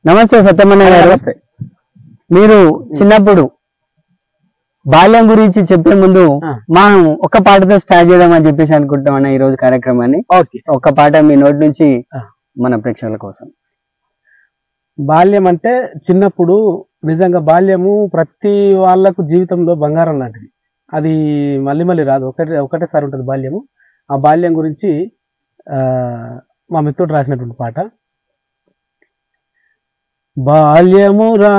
నమస్తే సత్యమన్న గారు. నమస్తే. మీరు చిన్నప్పుడు బాల్యం గురించి చెప్పే ముందు మనం ఒక పాటతో స్టార్ట్ చేద్దామని చెప్పేసి అనుకుంటాం అన్న ఈ రోజు కార్యక్రమాన్ని. ఒక పాట మీ నోటి నుంచి మన ప్రేక్షకుల కోసం. బాల్యం అంటే చిన్నప్పుడు నిజంగా బాల్యము ప్రతి వాళ్ళకు జీవితంలో బంగారం లాంటిది. అది మళ్ళీ మళ్ళీ రాదు, ఒకటేసారి ఉంటుంది బాల్యము. ఆ బాల్యం గురించి మా మిత్రుడు రాసినటువంటి పాట. బాల్యమురా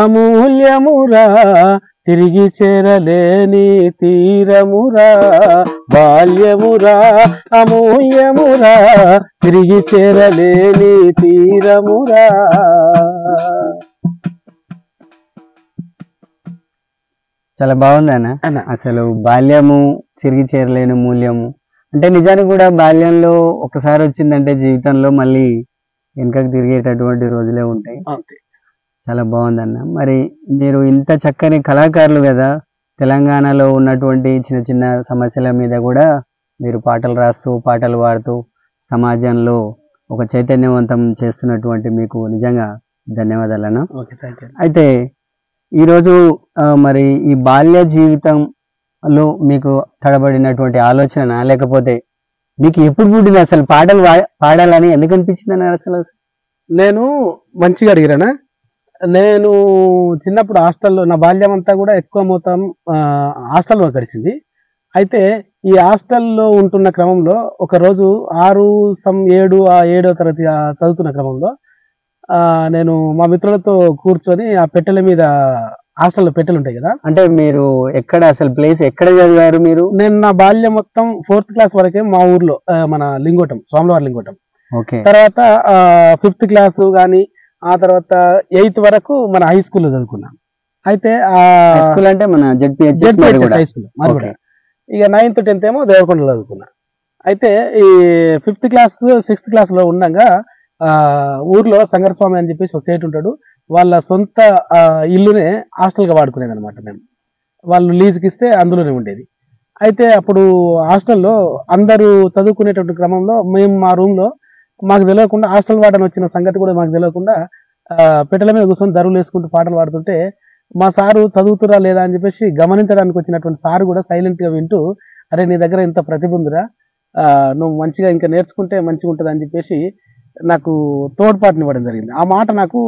అమూల్యమురా తిరిగి చేరలేని తీరమురా, బాల్యమురా అమూల్యమురా తిరిగి చేరలేని తీరమురా. చాలా బాగుంది అన్న. అసలు బాల్యము తిరిగి చేరలేని మూల్యము అంటే నిజానికి కూడా బాల్యంలో ఒకసారి వచ్చిందంటే జీవితంలో మళ్ళీ వెనుకకు తిరిగేటటువంటి రోజులే ఉంటాయి. చాలా బాగుందన్న. మరి మీరు ఇంత చక్కని కళాకారులు కదా, తెలంగాణలో ఉన్నటువంటి చిన్న చిన్న సమస్యల మీద కూడా మీరు పాటలు రాస్తూ పాటలు పాడుతూ సమాజంలో ఒక చైతన్యవంతం చేస్తున్నటువంటి మీకు నిజంగా ధన్యవాదాలను. అయితే ఈరోజు మరి ఈ బాల్య జీవితంలో మీకు తడబడినటువంటి ఆలోచన, లేకపోతే మీకు ఎప్పుడు పుట్టింది అసలు పాటలు పాడాలని ఎందుకు అనిపించింది అని అసలు? నేను మంచిగా అడిగిరానా. నేను చిన్నప్పుడు హాస్టల్లో నా బాల్యం అంతా కూడా ఎక్కువ మొత్తం హాస్టల్లో గడిచింది. అయితే ఈ హాస్టల్లో ఉంటున్న క్రమంలో ఒకరోజు 7వ తరగతి చదువుతున్న క్రమంలో నేను మా మిత్రులతో కూర్చొని ఆ పెట్టెల మీద, హాస్టల్లో పెట్టెలు ఉంటాయి కదా. అంటే మీరు ఎక్కడ అసలు ప్లేస్ ఎక్కడ చదివారు మీరు? నేను నా బాల్యం మొత్తం 4th క్లాస్ వరకే మా ఊర్లో, మన లింగోటం, సోమవారి లింగోటం. తర్వాత 5th క్లాస్ కానీ, ఆ తర్వాత 8th వరకు మన హై స్కూల్లో చదువుకున్నాను. అయితే స్కూల్ అంటే మన జెడ్పీహెచ్ హై స్కూల్ మరి. ఇక 9th 10th ఏమో దేవరకొండలో చదువుకున్నా. అయితే ఈ 5th క్లాస్ 6th క్లాస్ లో ఉండగా ఊర్లో సంగరస్వామి అని చెప్పేసి ఒక సేటు ఉంటాడు. వాళ్ళ సొంత ఇల్లునే హాస్టల్గా వాడుకునేది అనమాట. మేము వాళ్ళు లీజుకి ఇస్తే అందులోనే ఉండేది. అయితే అప్పుడు హాస్టల్లో అందరూ చదువుకునేటువంటి క్రమంలో మేము మా రూమ్లో మాకు తెలియకుండా హాస్టల్ వాడని వచ్చిన సంగతి కూడా మాకు తెలియకుండా పెట్టెల మీద కూర్చొని దరువులు వేసుకుంటూ పాటలు పాడుతుంటే మా సారు చదువుతురా లేదా అని చెప్పేసి గమనించడానికి వచ్చినటువంటి సారు కూడా సైలెంట్గా వింటూ, అరే నీ దగ్గర ఇంత ప్రతిభ ఉందిరా, నువ్వు మంచిగా ఇంకా నేర్చుకుంటే మంచిగా ఉంటుంది అని చెప్పేసి నాకు తోడ్పాటునివ్వడం జరిగింది. ఆ మాట నాకు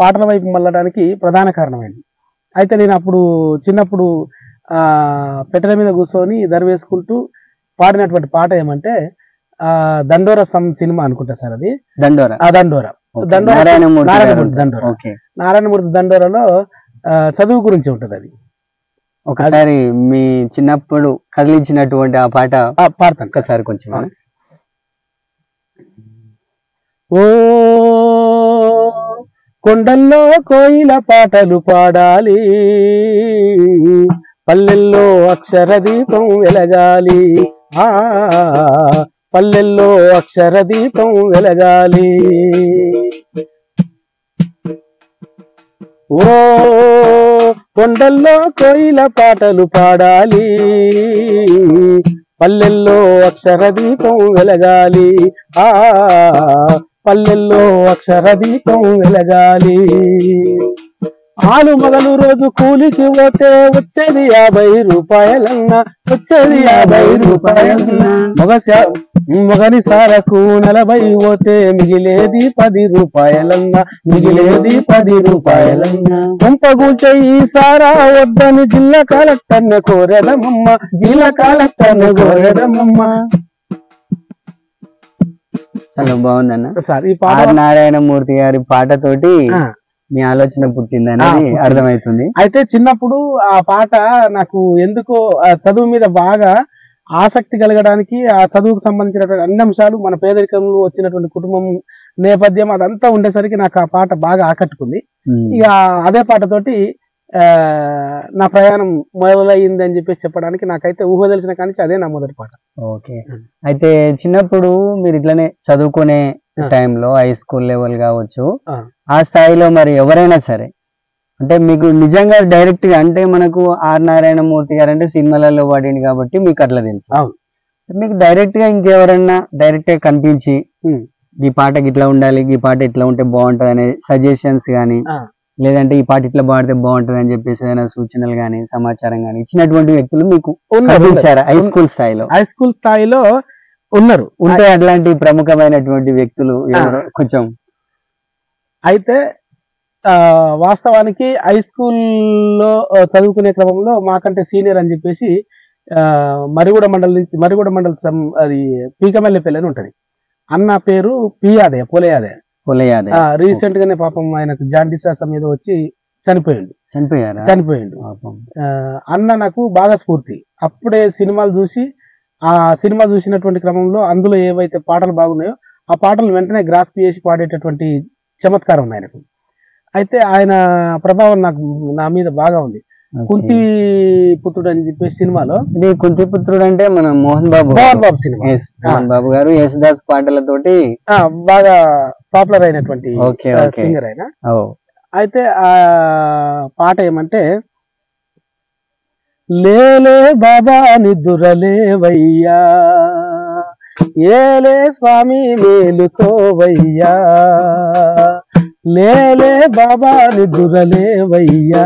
పాటల వైపు మళ్ళడానికి ప్రధాన కారణమైంది. అయితే నేను అప్పుడు చిన్నప్పుడు పెట్టెల మీద కూర్చొని దరు వేసుకుంటూ పాడినటువంటి పాట ఏమంటే దండోర సినిమా అనుకుంటా సార్, అది దండోరా. నారాయణమూర్తి దండోరాలో చదువు గురించి ఉంటది. అది ఒకసారి మీ చిన్నప్పుడు కదిలించినటువంటి ఆ పాట పాడతాను ఒకసారి కొంచెం. ఓ కొండల్లో కోయిల పాటలు పాడాలి, పల్లెల్లో అక్షర దీపం వెలగాలి, పల్లెల్లో అక్షర దీపం వెలగాలి. ఓ కొండల్లో కోయిల పాటలు పాడాలి, పల్లెల్లో అక్షర దీపం వెలగాలి, పల్లెల్లో అక్షర దీపం వెలగాలి. ఆలు మొదలు రోజు కూలికి పోతే వచ్చేది 50 రూపాయలన్నా, వచ్చేది 50 రూపాయలన్నా. మొగని సారకు 40 పోతే మిగిలేది 10 రూపాయలన్నా, మిగిలేది 10 రూపాయలన్నా. పంపగూల్చే ఈ సారా వద్దని జిల్లా కలెక్టర్ని కోరెదమమ్మ, జిల్లా కలెక్టర్ని కోరెదమమ్మ. చాలా బాగుందన్న సార్. ఈ పాట నారాయణమూర్తి గారి పాటతోటి మీ ఆలోచన పుట్టిందని అర్థమవుతుంది. అయితే చిన్నప్పుడు ఆ పాట నాకు ఎందుకో చదువు మీద బాగా ఆసక్తి కలగడానికి, ఆ చదువుకు సంబంధించినటువంటి అన్ని అంశాలు, మన పేదరికంలో వచ్చినటువంటి కుటుంబం నేపథ్యం అదంతా ఉండేసరికి నాకు ఆ పాట బాగా ఆకట్టుకుంది. ఇక అదే పాటతోటి నా ప్రయాణం మొదలయ్యింది అని చెప్పేసి చెప్పడానికి నాకైతే ఊహ తెలిసిన కానీ అదే నా మొదటి పాట. ఓకే. అయితే చిన్నప్పుడు మీరు ఇట్లనే చదువుకునే టైంలో హై స్కూల్ లెవెల్ కావచ్చు, ఆ స్థాయిలో మరి ఎవరైనా సరే అంటే మీకు నిజంగా డైరెక్ట్ గా, అంటే మనకు ఆర్ నారాయణమూర్తి గారు అంటే సినిమాలలో వాడింది కాబట్టి మీకు అట్లా తెలుసు. మీకు డైరెక్ట్ గా ఇంకెవరన్నా డైరెక్ట్ గా కనిపించి ఈ పాటకి ఇట్లా ఉండాలి, ఈ పాట ఇట్లా ఉంటే బాగుంటది అనే సజెషన్స్ గానీ, లేదంటే ఈ పాట ఇట్లా పాడితే బాగుంటది అని చెప్పేసి ఏదైనా సూచనలు గానీ, సమాచారం గానీ ఇచ్చినటువంటి వ్యక్తులు మీకు కనిపించారా హై స్కూల్ స్థాయిలో? హై స్కూల్ స్థాయిలో ఉన్నారు. ఉంటే అట్లాంటి ప్రముఖమైనటువంటి వ్యక్తులు ఎవరో కొంచెం? అయితే వాస్తవానికి హై స్కూల్లో చదువుకునే క్రమంలో మాకంటే సీనియర్ అని చెప్పేసి మరిగూడ మండల్ అది పీకమల్లెపల్లి అని ఉంటది. అన్న పేరు పియాదయ్య, పొలయాదయ్య. రీసెంట్ గానే పాపం ఆయనకు జాండీస్ మీద వచ్చి చనిపోయాడు. అన్న నాకు బాగా స్ఫూర్తి. అప్పుడే సినిమాలు చూసి ఆ సినిమా చూసినటువంటి క్రమంలో అందులో ఏవైతే పాటలు బాగున్నాయో ఆ పాటలు వెంటనే గ్రాస్ప్ చేసి పాడేటటువంటి చమత్కారం ఉంది ఆయనకు. అయితే ఆయన ప్రభావం నా మీద బాగా ఉంది. కుంతి పుత్రుడు అని చెప్పేసి సినిమాలో, కుంతి పుత్రుడు అంటే మన మోహన్ బాబు సినిమా, మోహన్ బాబు గారు యేసుదాస్ పాటలతోటి బాగా పాపులర్ అయినటువంటి సింగర్ ఆయన. అయితే ఆ పాట ఏమంటే, లేలే బాబా నిద్దురలేవయ్యా, ఏలే స్వామి మేలుకోవయ్యా, లేలే బాబా నిద్దురలేవయ్యా,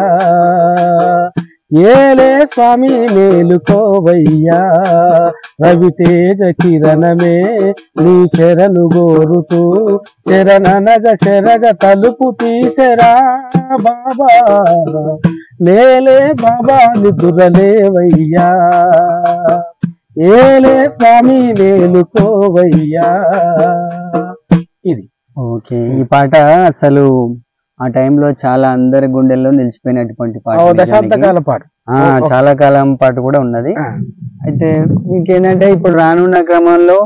ఏలే స్వామి మేలుకోవయ్యా, రవితేజ కిరణమే నీ శరణు గోరుతూ, శరణనగ శరగ తలుపు తీసెరా బాబా, లేలే బాబా నిద్దురలేవయ్యా, ఏలే స్వామి మేలుకోవయ్యా. ఇది ఓకే. ఈ పాట అసలు ఆ టైంలో చాలా అందరి గుండెల్లో నిలిచిపోయినటువంటి పాట, దశాబ్దకాల పాట, చాలా కాలం పాట కూడా ఉన్నది. అయితే ఇంకేంటంటే ఇప్పుడు రానున్న క్రమంలో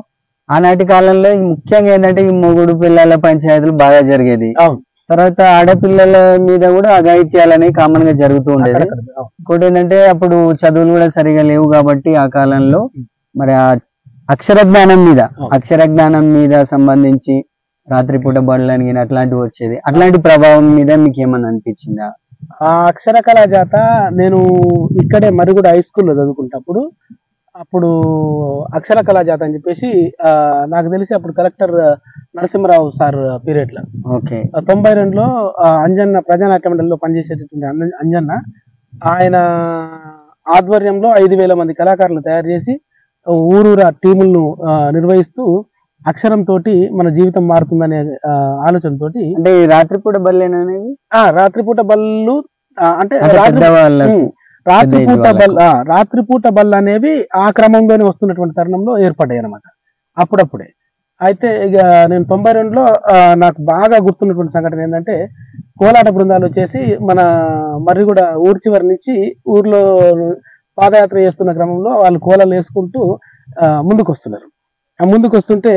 ఆనాటి కాలంలో ముఖ్యంగా ఏంటంటే ఈ మొగుడు పిల్లల పంచాయతీలు బాగా జరిగేది. తర్వాత ఆడపిల్లల మీద కూడా అఘాయిత్యాలు అనేవి కామన్ గా జరుగుతూ ఉండేది. ఇంకోటి ఏంటంటే అప్పుడు చదువులు కూడా సరిగా లేవు కాబట్టి ఆ కాలంలో మరి ఆ అక్షర జ్ఞానం మీద సంబంధించి రాత్రిపూట బడులని అట్లాంటివి వచ్చేది. అట్లాంటి ప్రభావం మీద మీకు ఏమన్నా అనిపించిందా? ఆ అక్షర కళా జాత నేను ఇక్కడే మరిగూడ హై స్కూల్లో చదువుకుంటప్పుడు అప్పుడు అక్షర కళా జాత అని చెప్పేసి నాకు తెలిసి అప్పుడు కలెక్టర్ నరసింహరావు సార్ పీరియడ్ లో 92లో అంజన్న ప్రజానాట్య మండలిలో పనిచేసేటటువంటి అంజన్న ఆయన ఆధ్వర్యంలో 5,000 మంది కళాకారులు తయారు చేసి ఊరూరా టీములను నిర్వహిస్తూ అక్షరం తోటి మన జీవితం మారుతుందనే ఆలోచనతోటి, అంటే రాత్రిపూట బళ్ళు అనేది రాత్రిపూట బళ్ళు అంటే రాత్రిపూట బళ్ళు అనేవి ఆ క్రమంలోనే వస్తున్నటువంటి తరుణంలో ఏర్పడ్డాయి అన్నమాట అప్పుడప్పుడే. అయితే ఇక నేను 92లో నాకు బాగా గుర్తున్నటువంటి సంఘటన ఏంటంటే, కోలాట బృందాలు వచ్చేసి మన మర్రిగూడ ఊరి చివరి నుంచి ఊర్లో పాదయాత్ర చేస్తున్న క్రమంలో వాళ్ళు కోలాలు వేసుకుంటూ ముందుకు వస్తున్నారు. ముందుకు వస్తుంటే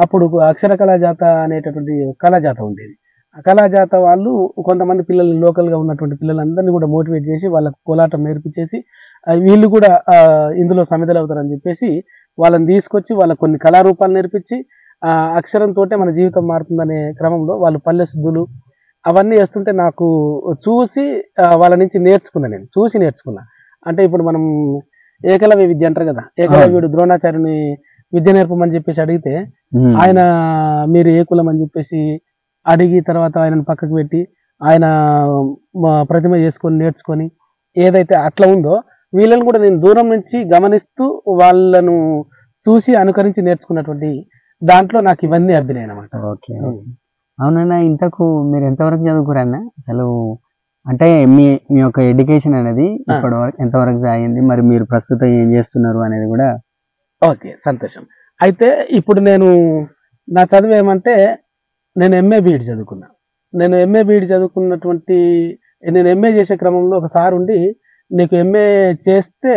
అప్పుడు అక్షర కళాజాత అనేటటువంటి కళాజాత ఉండేది. ఆ కళాజాత వాళ్ళు కొంతమంది పిల్లలు లోకల్ గా ఉన్నటువంటి పిల్లలందరినీ కూడా మోటివేట్ చేసి వాళ్ళకు కోలాటం నేర్పించేసి వీళ్ళు కూడా ఇందులో సమిధలు అవుతారని చెప్పేసి వాళ్ళని తీసుకొచ్చి వాళ్ళకు కొన్ని కళారూపాలు నేర్పించి అక్షరంతో మన జీవితం మారుతుందనే క్రమంలో వాళ్ళు పల్లె శుద్ధులు అవన్నీ వేస్తుంటే నాకు చూసి వాళ్ళ నుంచి నేర్చుకున్నా. అంటే ఇప్పుడు మనం ఏకలవ్య విద్య అంటారు కదా, ఏకలవ్యుడు ద్రోణాచార్యుని విద్య నేర్పమని చెప్పేసి అడిగితే ఆయన మీరు ఏ కులం అని చెప్పేసి అడిగి తర్వాత ఆయనను పక్కకు పెట్టి ఆయన ప్రతిమ చేసుకొని నేర్చుకొని ఏదైతే అట్లా ఉందో వీళ్ళని కూడా నేను దూరం నుంచి గమనిస్తూ వాళ్ళను చూసి అనుకరించి నేర్చుకున్నటువంటి దాంట్లో నాకు ఇవన్నీ అబ్బినాయి అన్నమాట. ఓకే, అవునన్నా. ఇంతకు మీరు ఎంతవరకు చదువుకురన్నా అసలు? అంటే మీ యొక్క ఎడ్యుకేషన్ అనేది ఇప్పటి వరకు ఎంతవరకు సాగింది, మరి మీరు ప్రస్తుతం ఏం చేస్తున్నారు అనేది కూడా? ఓకే, సంతోషం. అయితే ఇప్పుడు నేను నా చదువు ఏమంటే నేను ఎంఏ బీఈడి చదువుకున్నా. నేను ఎంఏ చేసే క్రమంలో ఒక సార్ ఉండి, నీకు ఎంఏ చేస్తే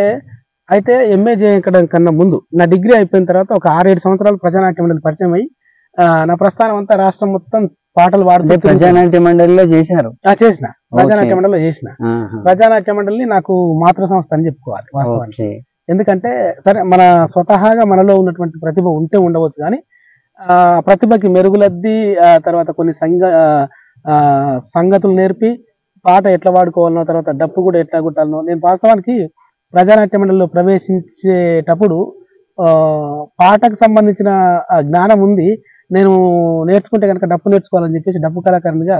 అయితే ఎంఏ చేయడం కన్నా ముందు నా డిగ్రీ అయిపోయిన తర్వాత ఒక 6-7 సంవత్సరాలు ప్రజానాట్య మండలి పరిచయం అయ్యి నా ప్రస్థానం అంతా రాష్ట్రం మొత్తం పాటలు పాడుతూ ప్రజానాట్య మండలిలో చేసిన ప్రజానాట్య మండలిని నాకు మాతృ సంస్థ అని చెప్పుకోవాలి వాస్తవానికి. ఎందుకంటే సరే మన స్వతహాగా మనలో ఉన్నటువంటి ప్రతిభ ఉంటే ఉండవచ్చు, కానీ ప్రతిభకి మెరుగులద్ది తర్వాత కొన్ని సంగతులు నేర్పి పాట ఎట్లా వాడుకోవాలనో తర్వాత డప్పు కూడా ఎట్లా కొట్టాలనో. నేను వాస్తవానికి ప్రజానాట్య మండలిలో ప్రవేశించేటప్పుడు పాటకు సంబంధించిన జ్ఞానం ఉంది, నేను నేర్చుకుంటే కనుక డప్పు నేర్చుకోవాలని చెప్పేసి డప్పు కళాకారునిగా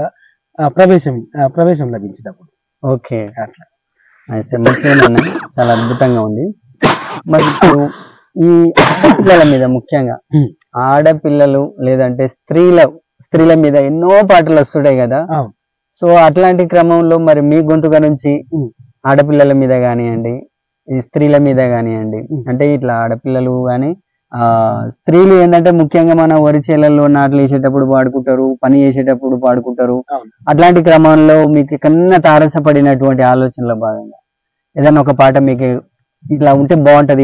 ప్రవేశం లభించింది అప్పుడు. ఓకే, అట్లా చాలా అద్భుతంగా ఉంది. మరి ఇప్పుడు ఈ ఆడపిల్లల మీద ముఖ్యంగా ఆడపిల్లలు లేదంటే స్త్రీల మీద ఎన్నో పాటలు వస్తుంటాయి కదా. సో అట్లాంటి క్రమంలో మరి మీ గొంతుగా నుంచి ఆడపిల్లల మీద కానివ్వండి, ఈ స్త్రీల మీద కానివ్వండి, అంటే ఇట్లా ఆడపిల్లలు కానీ స్త్రీలు ఏంటంటే ముఖ్యంగా మన వరి చేలల్లో నాట్లు వేసేటప్పుడు పాడుకుంటారు, పని చేసేటప్పుడు పాడుకుంటారు. అట్లాంటి క్రమంలో మీకు కన్నా తారసపడినటువంటి ఆలోచనలో భాగంగా ఏదైనా ఒక పాట మీకు ఇట్లా ఉంటే బాగుంటది,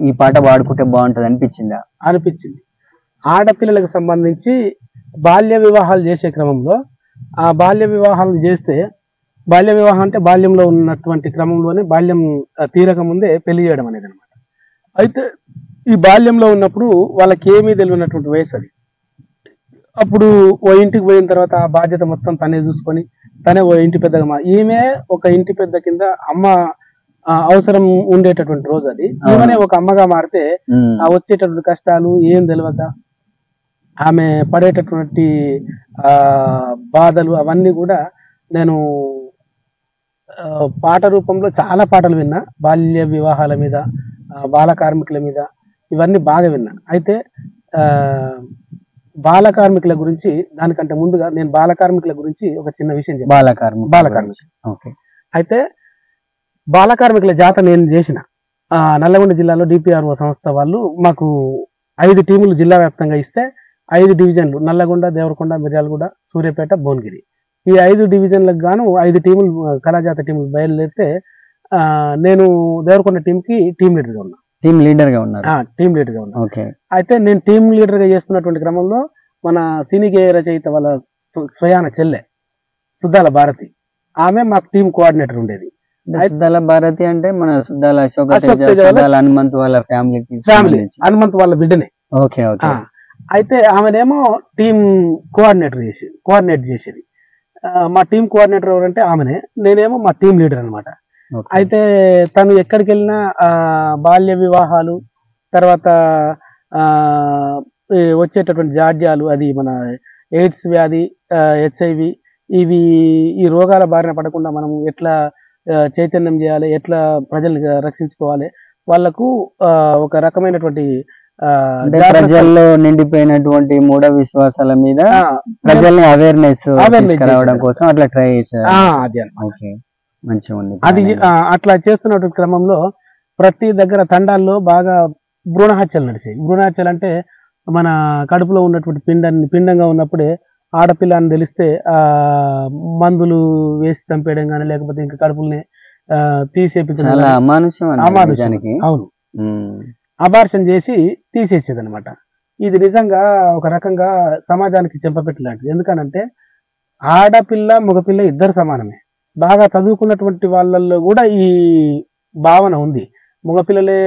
ఈ పాట పాడుకుంటే బాగుంటది అనిపించింది. ఆడపిల్లలకు సంబంధించి బాల్య వివాహాలు చేసే క్రమంలో, ఆ బాల్య వివాహాలు చేస్తే, బాల్య వివాహం అంటే బాల్యంలో ఉన్నటువంటి క్రమంలోనే బాల్యం తీరక ముందే పెళ్లి చేయడం అనేది అనమాట. అయితే ఈ బాల్యంలో ఉన్నప్పుడు వాళ్ళకి ఏమీ తెలియనటువంటి వయసు అది. అప్పుడు ఓ ఇంటికి పోయిన తర్వాత ఆ బాధ్యత మొత్తం తనే చూసుకొని తనే ఓ ఇంటి పెద్దగా, ఈమె ఒక ఇంటి పెద్ద కింద అమ్మ అవసరం ఉండేటటువంటి రోజు అది. ఈమెనే ఒక అమ్మగా మారితే ఆ వచ్చేటటువంటి కష్టాలు ఏం తెలియక ఆమె పడేటటువంటి బాధలు అవన్నీ కూడా నేను పాట రూపంలో చాలా పాటలు విన్నా. బాల్య వివాహాల మీద, బాల కార్మికుల మీద, ఇవన్నీ బాగా విన్నా. అయితే బాల కార్మికుల గురించి, దానికంటే ముందుగా నేను బాల కార్మికుల గురించి ఒక చిన్న విషయం చెప్పాను. బాల కార్మికులు అయితే బాల కార్మికుల జాత నేను చేసిన నల్లగొండ జిల్లాలో డిపిఆర్ఓ సంస్థ వాళ్ళు మాకు 5 టీములు జిల్లా వ్యాప్తంగా ఇస్తే 5 డివిజన్లు నల్లగొండ, దేవరకొండ, మిర్యాలగూడ, సూర్యాపేట, భువనగిరి, ఈ 5 డివిజన్లకు గాను 5 టీములు కళాజాత టీములు బయలుదేరితే నేను దేవరకొండ టీంకి టీం లీడర్గా ఉన్నా. టీం లీడర్గా ఉన్నా. అయితే నేను టీం లీడర్గా చేస్తున్నటువంటి క్రమంలో మన సినీ గేయ రచయిత వాళ్ళ స్వయాన చెల్లె సుద్దాల భారతి, ఆమె మాకు టీం కోఆర్డినేటర్ ఉండేది. సుద్దాల భారతి అంటే మన సుద్దాల అశోక్ హనుమంత్ వాళ్ళ ఫ్యామిలీ హనుమంత్ వాళ్ళ బిడ్డనే. ఓకే. అయితే ఆమెనేమో టీం కోఆర్డినేట్ చేసేది. మా టీం కోఆర్డినేటర్ ఎవరంటే ఆమెనే, నేనేమో మా టీం లీడర్ అనమాట. అయితే తను ఎక్కడికి వెళ్ళినా బాల్య వివాహాలు, తర్వాత వచ్చేటటువంటి జాడ్యాలు, అది మన ఎయిడ్స్ వ్యాధి, HIV, ఈ రోగాల బారిన పడకుండా మనం ఎట్లా చైతన్యం చేయాలి, ఎట్లా ప్రజల్ని రక్షించుకోవాలి, వాళ్లకు ఒక రకమైనటువంటి ప్రజల్లో నిండిపోయినటువంటి మూఢ విశ్వాసాల మీద ప్రజల్ని అవేర్నెస్ రావడం కోసం అట్లా ట్రై చేశారు. అది అట్లా చేస్తున్నటువంటి క్రమంలో ప్రతి దగ్గర తండాల్లో బాగా భ్రూణ హత్యలు నడిచాయి. భ్రూణ హత్యలు అంటే మన కడుపులో ఉన్నటువంటి పిండంగా ఉన్నప్పుడే ఆడపిల్ల అని తెలిస్తే మందులు వేసి చంపేయడం కానీ, లేకపోతే ఇంకా కడుపుల్ని తీసేపించడం, అవును, అబార్షన్ చేసి తీసేసేది అనమాట. ఇది నిజంగా ఒక రకంగా సమాజానికి చెంపపెట్టు లాంటిది. ఎందుకనంటే ఆడపిల్ల మగపిల్ల ఇద్దరు సమానమే. బాగా చదువుకున్నటువంటి వాళ్ళల్లో కూడా ఈ భావన ఉంది. మగపిల్లలే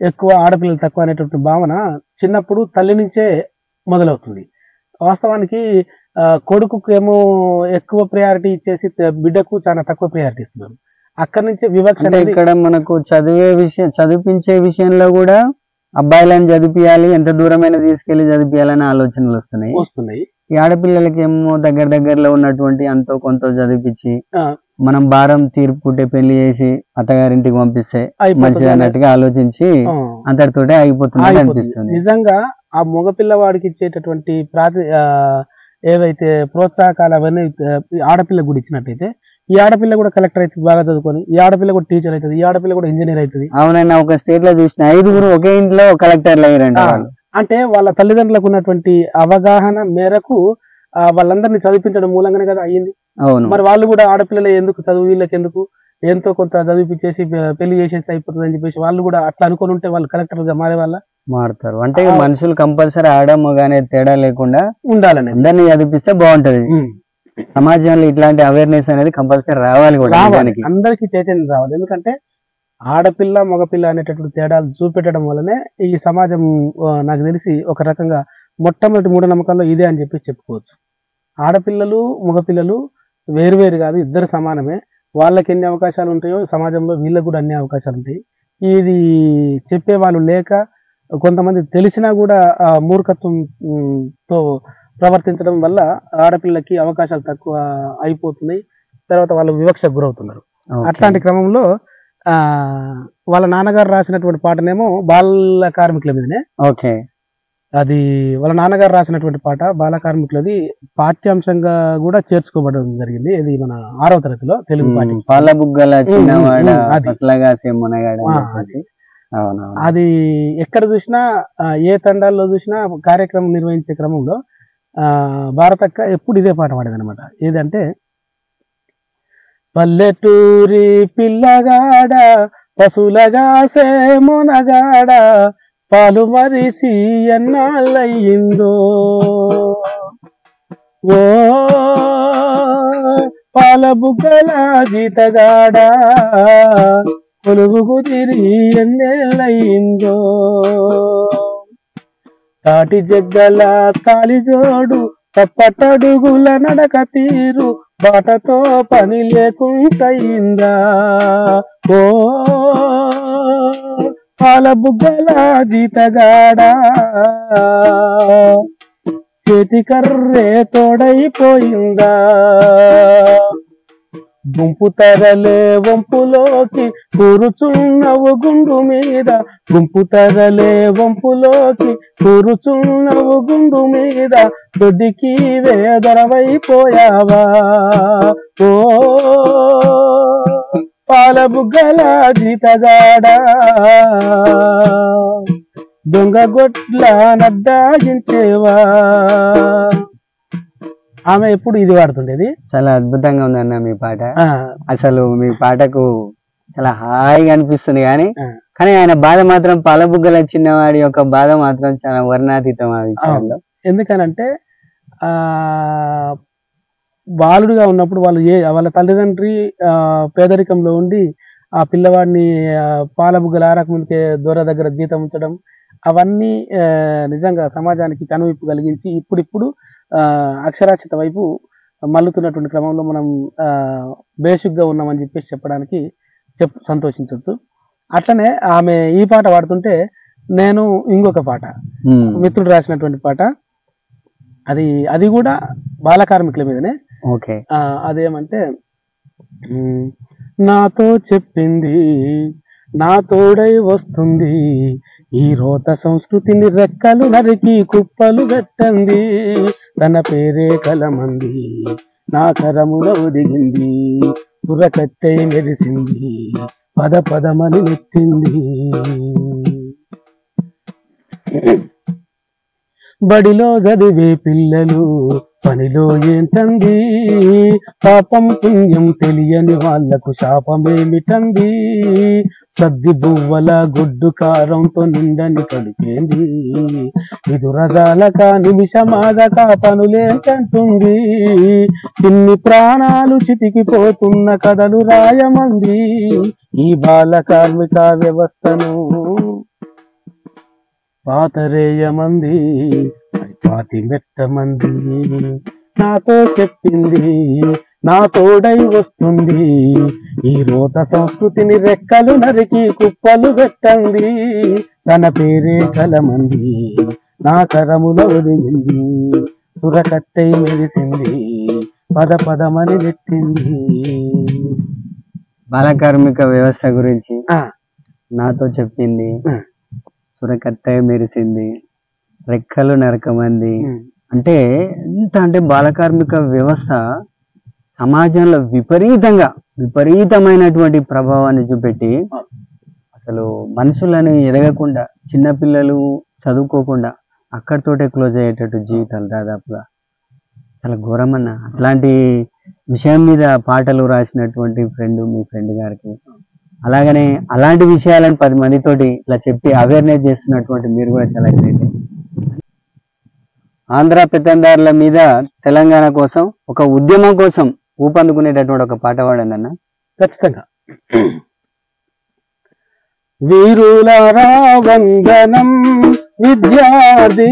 ఎక్కువ, ఆడపిల్లలు తక్కువ అనేటువంటి భావన చిన్నప్పుడు తల్లి నుంచే మొదలవుతుంది. వాస్తవానికి కొడుకుకు ఏమో ఎక్కువ ప్రయారిటీ ఇచ్చేసి బిడ్డకు చాలా తక్కువ ప్రయారిటీ ఇస్తున్నారు. అక్కడి నుంచే వివక్ష. ఇక్కడ మనకు చదివించే విషయంలో కూడా అబ్బాయిలను చదివియాలి, ఎంత దూరమైనా తీసుకెళ్లి చదివియాలనే ఆలోచనలు వస్తున్నాయి. ఈ ఆడపిల్లలకి ఏమో దగ్గరలో ఉన్నటువంటి అంతో కొంత చదివించి మనం భారం తీర్పుకుంటే పెళ్లి చేసి అత్తగారింటికి పంపిస్తే మంచిది అన్నట్టుగా ఆలోచించి అంతటితోటే అయిపోతుంది అనిపిస్తుంది. నిజంగా ఆ మగపిల్లవాడికి ఇచ్చేటటువంటి ఏవైతే ప్రోత్సాహకాలు అవన్నీ ఆడపిల్ల కూడా ఇచ్చినట్టయితే ఈ ఆడపిల్ల కూడా కలెక్టర్ అవుతుంది, బాగా చదువుకొని, ఈ ఆడపిల్ల కూడా టీచర్ అవుతుంది, ఈ ఆడపిల్ల కూడా ఇంజనీర్ అవుతుంది. అవునన్నా ఒక స్టేట్ లో చూసిన 5 ఒకే ఇంట్లో కలెక్టర్లు అయ్యారంట. అంటే వాళ్ళ తల్లిదండ్రులకు ఉన్నటువంటి అవగాహన మేరకు వాళ్ళందరినీ చదివించడం మూలంగానే కదా అయ్యింది. అవును. మరి వాళ్ళు కూడా ఆడపిల్లలు ఎందుకు చదువు, వీళ్ళకి ఎందుకు, ఎంతో కొంత చదివిపించేసి పెళ్లి చేసేస్తే అయిపోతుంది అని చెప్పేసి వాళ్ళు కూడా అట్లా అనుకుని ఉంటే వాళ్ళు కలెక్టర్ గా మారుతారు. అంటే మనుషులు కంపల్సరీ ఆడమగానే తేడా లేకుండా ఉండాలని అందరినీ చదివిస్తే బాగుంటది. సమాజంలో ఇట్లాంటి అవేర్నెస్ అనేది కంపల్సరీ రావాలి కూడా, అందరికీ చైతన్యం రావాలి. ఎందుకంటే ఆడపిల్ల మగపిల్ల అనేటటువంటి తేడాలు చూపెట్టడం వల్లనే ఈ సమాజం నాకు తెలిసి ఒక రకంగా మొట్టమొదటి మూఢనమ్మకాల్లో ఇదే అని చెప్పి చెప్పుకోవచ్చు. ఆడపిల్లలు మగపిల్లలు వేరువేరు కాదు, ఇద్దరు సమానమే. వాళ్ళకి ఎన్ని అవకాశాలు ఉంటాయో సమాజంలో వీళ్ళకి కూడా అన్ని అవకాశాలు ఉంటాయి. ఇది చెప్పేవాళ్ళు లేక, కొంతమంది తెలిసినా కూడా మూర్ఖత్వంతో ప్రవర్తించడం వల్ల ఆడపిల్లకి అవకాశాలు తక్కువ అయిపోతున్నాయి. తర్వాత వాళ్ళు వివక్షకు గురవుతున్నారు. అట్లాంటి క్రమంలో వాళ్ళ నాన్నగారు రాసినటువంటి పాటనేమో బాల కార్మికుల మీదనే. ఓకే, అది వాళ్ళ నాన్నగారు రాసినటువంటి పాట బాల కార్మికులది పాఠ్యాంశంగా కూడా చేర్చుకోబడడం జరిగింది. ఇది మన 6వ తరగతిలో తెలుగు పాఠ్యాంశం. పాలబుగ్గల చిన్నవాడ అది. అసలగాసే మునగాడ అది అది ఎక్కడ చూసినా, ఏ తండాల్లో చూసినా కార్యక్రమం నిర్వహించే క్రమంలో భారతక్క ఎప్పుడు ఇదే పాట పాడేది అనమాట. ఏదంటే, పల్లెటూరి పిల్లగాడ పశులగాసే మునగాడ పాలు మరిసి ఎన్నాళ్ళయిందో, ఓ పాలబుగ్గల జీతగాడ కొలువు కుదిరి ఎన్నేళ్ళయిందో, తాటి జగ్గల తాలిజోడు తప్పటడుగుల నడక తీరు బాటతో పని లేకుంటయిందా, ఓ పాలబుగ్గల జీతగాడ చేతి కర్రే తోడైపోయిందా, గుంపు తరలే వంపులోకి కూరుచున్నవు గుండు మీద, గుంపు తరలే వంపులోకి కూరుచున్నవు గుండు మీద, దొడ్డికి వేదరవైపోయావా, ఓ పాలబుగ్గల జీతగాడ దొంగ గొడ్ల నడ్డాగించేవా. ఆమె ఎప్పుడు ఇది వాడుతుండేది. చాలా అద్భుతంగా ఉందన్న మీ పాట. అసలు మీ పాటకు చాలా హాయిగా అనిపిస్తుంది, కానీ ఆయన బాధ మాత్రం పాలబుగ్గల చిన్నవాడి యొక్క బాధ మాత్రం చాలా వర్ణాతీతం ఆ విషయంలో. ఎందుకనంటే బాలుడుగా ఉన్నప్పుడు వాళ్ళ తల్లిదండ్రి పేదరికంలో ఉండి ఆ పిల్లవాడిని పాలబుగ్గల ఆరకములకే దొర దగ్గర జీతం ఉంచడం, అవన్నీ నిజంగా సమాజానికి కనువిప్పు కలిగించి ఇప్పుడిప్పుడు అక్షరాస్యత వైపు మల్లుతున్నటువంటి క్రమంలో మనం బేసిక్గా ఉన్నామని చెప్పేసి చెప్పడానికి సంతోషించవచ్చు. అట్లనే ఆమె ఈ పాట పాడుతుంటే నేను ఇంకొక పాట, మిత్రుడు రాసినటువంటి పాట, అది కూడా బాల కార్మికుల మీదనే. ఓకే, అదేమంటే, నాతో చెప్పింది నా తోడై వస్తుంది, ఈ రోత సంస్కృతిని రెక్కలు నరికి కుప్పలు పెట్టంది, తన పేరే కలమంది నా కరముల ఒదిగింది, సురకత్తై మెరిసింది పద పదమని నెట్టింది, బడిలో చదివే పిల్లలు పనిలో ఏంటంది, పాపం పుణ్యం తెలియని వాళ్లకు శాపమేమిటంది, సద్ది బువ్వల గుడ్డు కారంతో నిండని కడిపేంది, నిదురజాలక నిమిషమాదక పనులేంటంటుంది, చిన్ని ప్రాణాలు చితికిపోతున్న కథలు రాయమంది, ఈ బాల కార్మిక వ్యవస్థను పాతరేయమంది పాతి మెట్టమంది, నాతో చెప్పింది నా తోడై వస్తుంది, ఈ రోత సంస్కృతిని రెక్కలు నరికి కుప్పలు పెట్టంది, తన పేరే కలమంది నా కరముల ఒదిగింది, సురకత్తై మెరిసింది పద పదమని నెట్టింది. బాల కార్మిక వ్యవస్థ గురించి నాతో చెప్పింది, సురకత్తై మెరిసింది, రెక్కలు నరకమంది. అంటే ఎంత అంటే బాల కార్మిక వ్యవస్థ సమాజంలో విపరీతమైనటువంటి ప్రభావాన్ని చూపెట్టి అసలు మనుషులను ఎదగకుండా, చిన్నపిల్లలు చదువుకోకుండా అక్కడితోటే క్లోజ్ అయ్యేటట్టు జీవితాలు దాదాపుగా చాలా ఘోరమన్న. అట్లాంటి విషయం మీద పాటలు రాసినటువంటి మీ ఫ్రెండ్ గారికి, అలాగనే అలాంటి విషయాలను 10 మందితోటి ఇట్లా చెప్పి అవేర్నెస్ చేస్తున్నటువంటి మీరు కూడా చాలా గ్రేట్. ఆంధ్ర పెత్తందారుల మీద తెలంగాణ కోసం ఒక ఉద్యమం కోసం ఊపందుకునేటటువంటి ఒక పాట పాడండి అన్న. ఖచ్చితంగా. వీరులారా వందనం, విద్యార్థి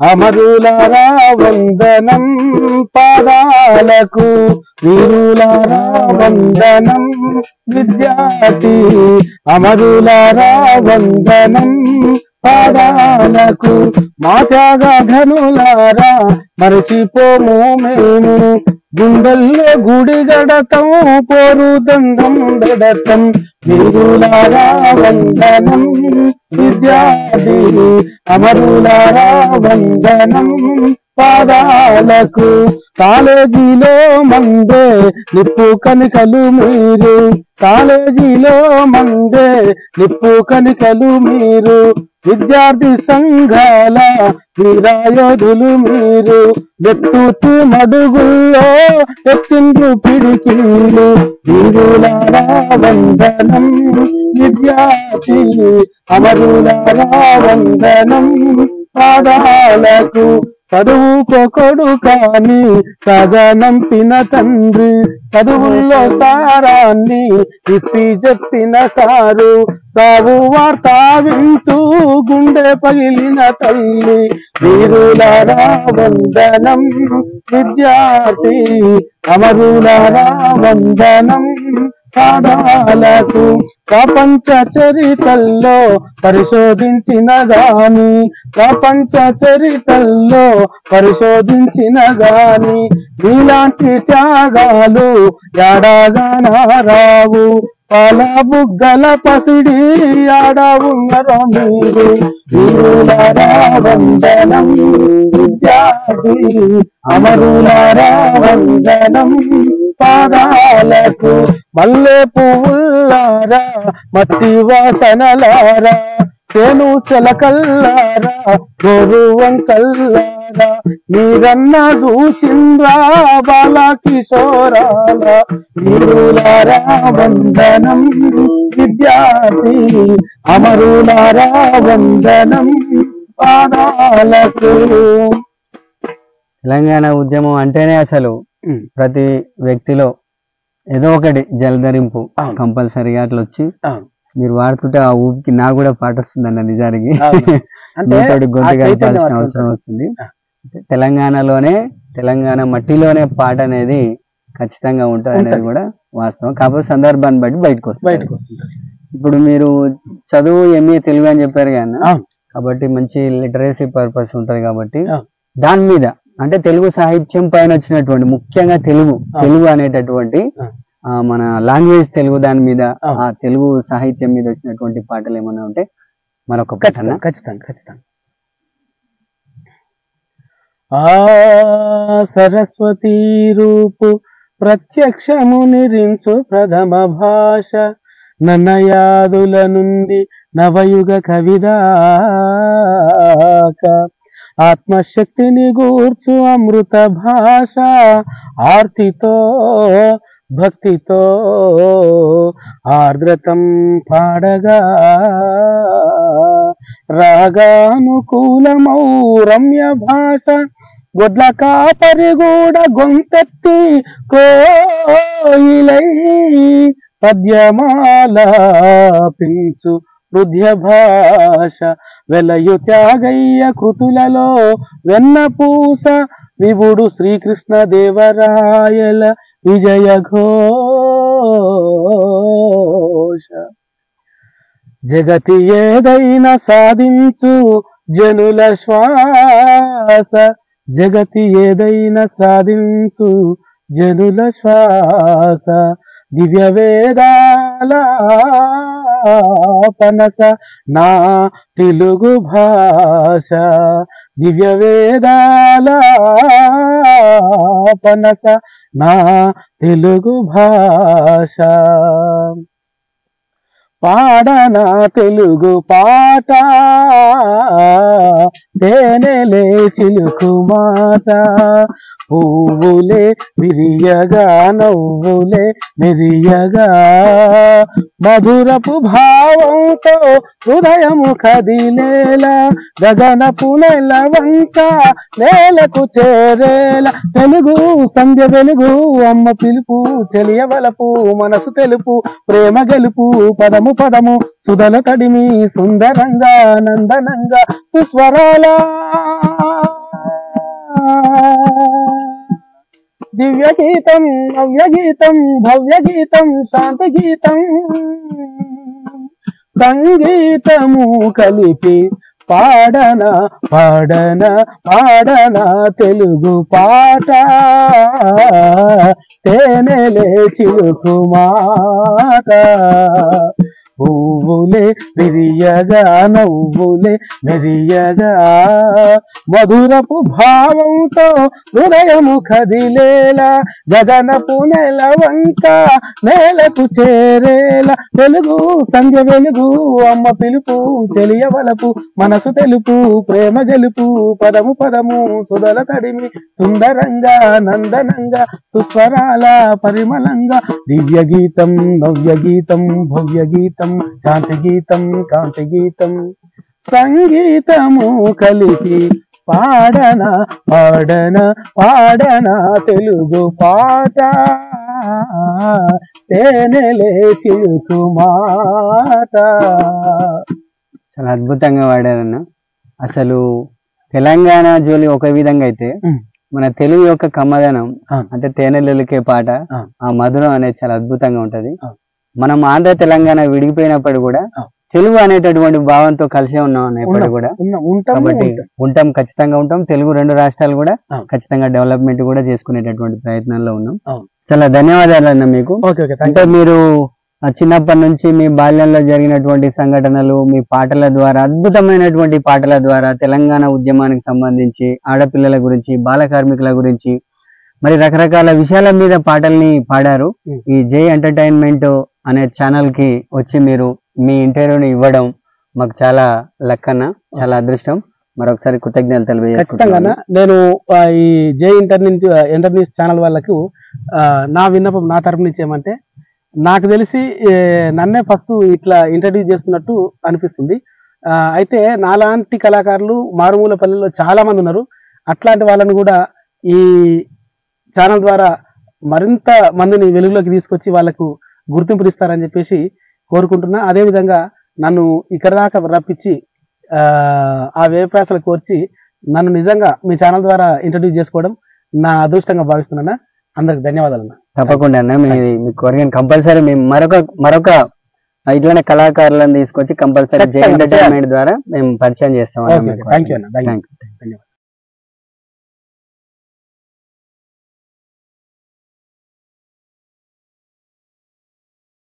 అమరులారా వందనం పాదాలకు వీరులారా వందనం విద్యార్థి అమరులారా వందనం పాదాలకు మా త్యాగధనులారా మరచిపోము మేము గుండెల్లో గుడి గడతం పోరు దండం గడతం వీరులారా వందనం విద్యార్థి అమరులారా వందనం పాదాలకు కాలేజీలో మందే నిప్పు కనికలు మీరు కాలేజీలో మందే నిప్పు కనికలు మీరు విద్యార్థి సంఘాల వీరాయోధులు మీరు వెత్తుతి మడుగుల్లో ఎత్తిండ్రు పిడికిళ్ళు వీరులారా వందనం విద్యార్థి అమరులారా వందనం పాదాలకు చదువుకోడు కాని సగనంపిన తండ్రి చదువుల్లో సారాన్ని ఇప్పి చెప్పిన సారు సాగు వార్త వింటూ గుండె పగిలిన తల్లి వీరులారా వందనం విద్యార్థి అమరులారా వందనం పాదాలకు ప్రపంచ చరిత్రలో పరిశోధించిన గాని ప్రపంచ చరిత్రలో పరిశోధించిన గాని మీలాంటి త్యాగాలు ఎడాగానా రావు పాల బుగ్గల పసిడి ఆడా ఉన్నరో మీరు వీరులారా వందనం విద్యార్థి అమరులారా వందనం పాదాలకు మల్లె పువ్వులారా మట్టి వాసనలారా తేను సెలకల్లారా గోరు వంకల్లారా మీరన్నా చూసిండ్రా బాలా కిశోరాల వీరులారా వందనం విద్యార్థి అమరులారా వందనం పాదాలకు. తెలంగాణ ఉద్యమం అంటేనే అసలు ప్రతి వ్యక్తిలో ఏదో ఒకటి జలధరింపు కంపల్సరీగా అట్లా వచ్చి మీరు వాడుతుంటే ఆ ఊపికి నాకు కూడా పాట వస్తుందన్న నిజానికి గొంతు కలపాల్సిన అవసరం వచ్చింది. తెలంగాణలోనే తెలంగాణ మట్టిలోనే పాట అనేది ఖచ్చితంగా ఉంటుంది అనేది కూడా వాస్తవం. కాకపోతే సందర్భాన్ని బట్టి బయటకు వస్తుంది. ఇప్పుడు మీరు చదువు ఎంఏ తెలుగు అని చెప్పారు కానీ కాబట్టి మంచి లిటరసీ పర్పస్ ఉంటది కాబట్టి దాని మీద అంటే తెలుగు సాహిత్యం పైన వచ్చినటువంటి ముఖ్యంగా తెలుగు అనేటటువంటి మన లాంగ్వేజ్ తెలుగు దాని మీద ఆ తెలుగు సాహిత్యం మీద వచ్చినటువంటి పాటలు ఏమన్నా ఉంటే మరొక ఖచ్చితంగా ఆ సరస్వతి రూపు ప్రత్యక్షము నిరించు ప్రథమ భాష నన్నయాదుల నుండి నవయుగ కవిదాక ఆత్మశక్తిని గూర్చు అమృత భాష ఆర్తితో భక్తితో ఆర్ద్రతం పాడగా రాగానుకూలమౌ రమ్య భాష గొడ్ల కాపరిగూడ గొంతెత్తి కోయిలై పద్యమాల పించు హృదయ భాష వెలయు త్యాగయ్య కృతులలో వెన్నపూస విభుడు శ్రీకృష్ణ దేవరాయల విజయ ఘోష జగతి ఏదైనా సాధించు జనుల శ్వాస జగతి ఏదైనా సాధించు జనుల శ్వాస దివ్య వేదాల పనస నా తెలుగు భాష దివ్య వేదాల పనస నా తెలుగు భాష పాడనా తెలుగు పాట తేనెలే చిలుకు మాట పువ్వులే విరియగా నవ్వులే మెరియగా మధురపు భావంతో హృదయము కదిలేలా గగనపు నెలవంక నేలకు చేరేలా తెలుగు సంధ్య వెలుగు అమ్మ పిలుపు చెలియవలపు మనసు తెలుపు ప్రేమ గెలుపు పదము పదము సుధల తడిమి సుందరంగా నందనంగా సుస్వరాల దివ్య గీతం నవ్య గీతం భవ్య గీతం శాంతి గీతం సంగీతము కలిపి పాడన పాడన పాడన తెలుగు పాట తేనెలే చిలుకు మాట పువ్వులే విరియగా నవ్వులే మెరియగా మధురపు భావంతో హృదయము కదిలేలా గగనపు నెలవంక నేలకు చేరేలా తెలుగు సంధ్య వెలుగు అమ్మ పిలుపు తెలియవలపు మనసు తెలుపు ప్రేమ గెలుపు పదము పదము సుధల తడిమి సుందరంగా నందనంగా సుస్వరాల పరిమళంగా దివ్య గీతం నవ్య గీతం భవ్య గీతం శాంతి గీతం కాంతి గీతం సంగీతము కలిపి పాడన పాడన పాడన తెలుగు పాట తేనెలే చిలుకు మాట. చాలా అద్భుతంగా వాడారన్న. అసలు తెలంగాణ జోలి ఒక విధంగా అయితే మన తెలుగు యొక్క కమ్మదనం అంటే తేనెలకే పాట ఆ మధురం అనేది చాలా అద్భుతంగా ఉంటది. మనం ఆంధ్ర తెలంగాణ విడిగిపోయినప్పుడు కూడా తెలుగు అనేటటువంటి భావంతో కలిసే ఉన్నాం అనేప్పుడు కూడా కాబట్టి ఉంటాం, ఖచ్చితంగా ఉంటాం. తెలుగు రెండు రాష్ట్రాలు కూడా ఖచ్చితంగా డెవలప్మెంట్ కూడా చేసుకునేటటువంటి ప్రయత్నంలో ఉన్నాం. చాలా ధన్యవాదాలు అన్న మీకు. అంటే మీరు చిన్నప్పటి నుంచి మీ బాల్యంలో జరిగినటువంటి సంఘటనలు మీ పాటల ద్వారా, అద్భుతమైనటువంటి పాటల ద్వారా తెలంగాణ ఉద్యమానికి సంబంధించి ఆడపిల్లల గురించి, బాల కార్మికుల గురించి మరి రకరకాల విషయాల మీద పాటల్ని పాడారు. ఈ జై ఎంటర్టైన్మెంట్ అనే ఛానల్ కి వచ్చి మీరు మీ ఇంటర్వ్యూని ఇవ్వడం మాకు చాలా లక్కన, చాలా అదృష్టం. మరొకసారి కృతజ్ఞతలు తెలియజేస్తున్నాను. నేను ఈ జై ఇంటర్న్యూస్ ఛానల్ వాళ్ళకు నా విన్నపం నా తరపు నుంచి ఏమంటే, నాకు తెలిసి నన్నే ఫస్ట్ ఇట్లా ఇంట్రడ్యూస్ చేస్తున్నట్టు అనిపిస్తుంది. అయితే నాలాంటి కళాకారులు మారుమూల పల్లెల్లో చాలా మంది ఉన్నారు. అట్లాంటి వాళ్ళని కూడా ఈ ఛానల్ ద్వారా మరింత మందిని వెలుగులోకి తీసుకొచ్చి వాళ్ళకు గుర్తింపునిస్తారని చెప్పేసి కోరుకుంటున్నా. అదేవిధంగా నన్ను ఇక్కడ దాకా రప్పించి ఆ వేపాసలకు వచ్చి నన్ను నిజంగా మీ ఛానల్ ద్వారా ఇంట్రడ్యూస్ చేసుకోవడం నా అదృష్టంగా భావిస్తున్నాను. అందరికి ధన్యవాదాలు అన్న. తప్పకుండా అన్న, మీ కోరిక కంపల్సరీ మేము మరొక ఇట్లానే కళాకారులను తీసుకొచ్చి కంపల్సరీ జై ఎంటర్టైన్మెంట్ ద్వారా మేము పరిచయం చేస్తాం. థ్యాంక్ యూ అన్న. ధన్యవాదాలు.